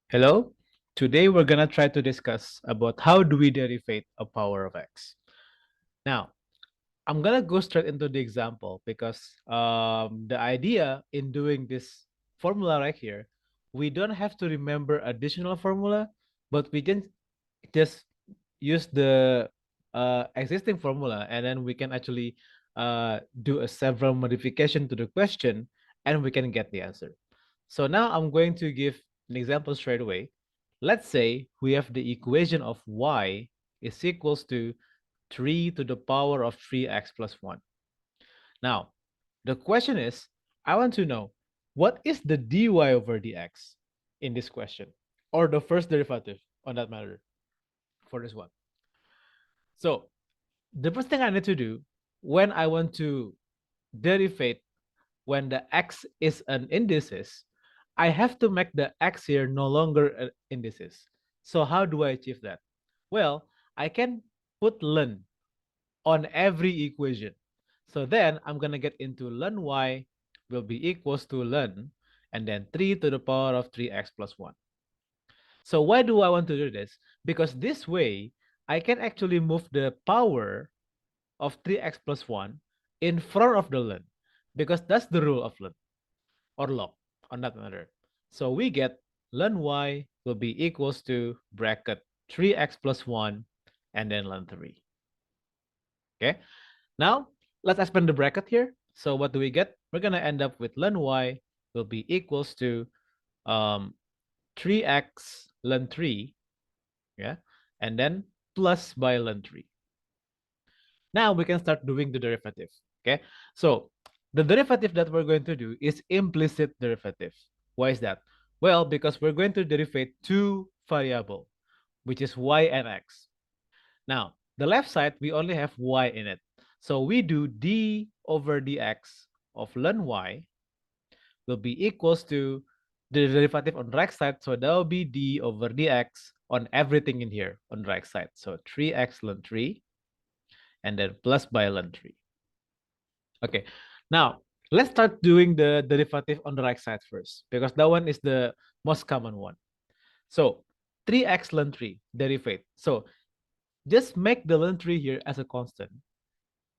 Hello. Today we're gonna try to discuss about how do we derivate a power of x. Now, I'm gonna go straight into the example because the idea in doing this formula right here, we don't have to remember additional formula, but we can just use the existing formula and then we can actually do a several modification to the question and we can get the answer. So now I'm going to give an example straight away. Let's say we have the equation of y is equals to 3 to the power of 3x plus 1. Now, the question is, I want to know what is the dy over dx in this question, or the first derivative on that matter for this one. So the first thing I need to do when I want to derivate when the x is an indices, I have to make the x here no longer an indices. So how do I achieve that? Well, I can put ln on every equation. So then I'm going to get into ln y will be equals to ln and then 3 to the power of 3x plus 1. So why do I want to do this? Because this way, I can actually move the power of 3x plus 1 in front of the ln because that's the rule of ln or log on that matter. So we get ln y will be equals to bracket 3x plus 1 and then ln 3. Okay, now let's expand the bracket here. So what do we get? We're going to end up with ln y will be equals to 3x ln 3, yeah, and then plus by ln 3. Now we can start doing the derivative. Okay, so the derivative that we're going to do is implicit derivative. Why is that? Well, because we're going to derive two variable, which is y and x. Now, the left side, we only have y in it. So we do d over dx of ln y will be equals to the derivative on the right side. So that will be d over dx on everything in here on the right side. So 3x ln 3 and then plus by ln 3. Okay, now let's start doing the derivative on the right side first because that one is the most common one. So 3x ln 3 derivative. So just make the ln 3 here as a constant.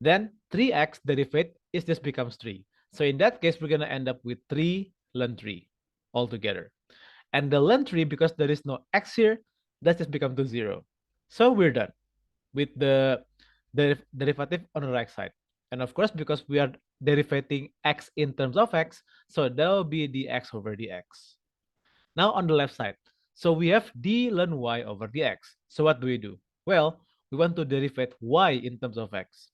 Then 3x derivative is just becomes 3. So in that case, we're going to end up with 3 ln 3 altogether. And the ln 3, because there is no x here, that just become to 0. So we're done with the derivative on the right side. And of course, because we are derivating x in terms of x, so that will be dx over dx. Now on the left side, so we have d ln y over dx. So what do? Well, we want to derive y in terms of x.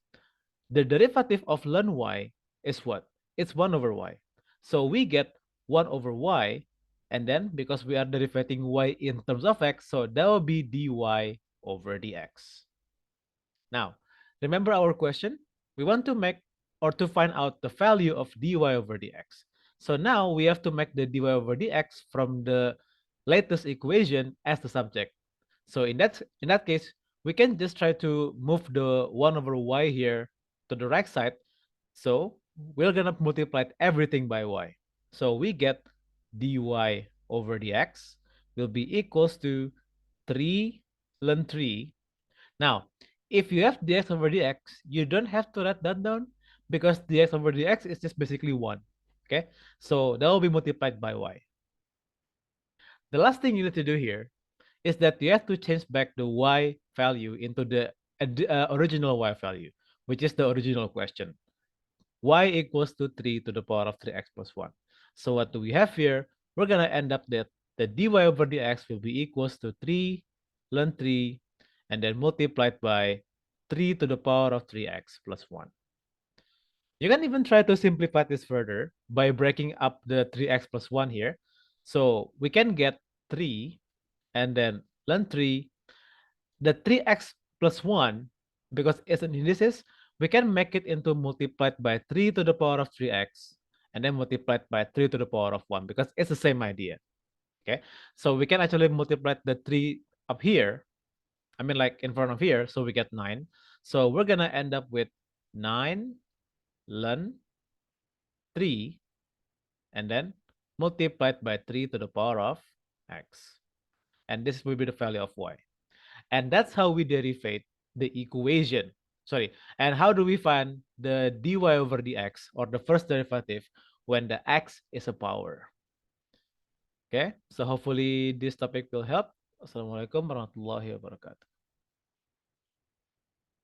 The derivative of ln y is what? It's 1 over y. So we get 1 over y, and then because we are derivating y in terms of x, so that will be dy over dx. Now, remember our question? We want to make or to find out the value of dy over dx. So now we have to make the dy over dx from the latest equation as the subject. So in that case, we can just try to move the 1 over y here to the right side. So we're gonna multiply everything by y. So we get dy over dx will be equals to 3 ln 3. Now, if you have dx over dx, you don't have to write that down because dx over dx is just basically 1. Okay, so that will be multiplied by y. The last thing you need to do here is that you have to change back the y value into the original y value, which is the original question. Y equals to 3 to the power of 3x plus 1. So what do we have here? We're going to end up that the dy over dx will be equals to 3 ln 3 and then multiplied by 3 to the power of 3x plus 1. You can even try to simplify this further by breaking up the 3x plus 1 here. So we can get 3 and then ln 3. The 3x plus 1, because it's an indices, we can make it into multiplied by 3 to the power of 3x and then multiplied by 3 to the power of 1 because it's the same idea. Okay, so we can actually multiply the 3 up here. I mean, like in front of here, so we get 9. So we're gonna end up with 9 ln 3 and then multiplied by 3 to the power of x. and this will be the value of y. And that's how we derivate the equation. Sorry. And how do we find the dy over dx, or the first derivative, when the x is a power? Okay, so hopefully this topic will help. Assalamualaikum warahmatullahi wabarakatuh.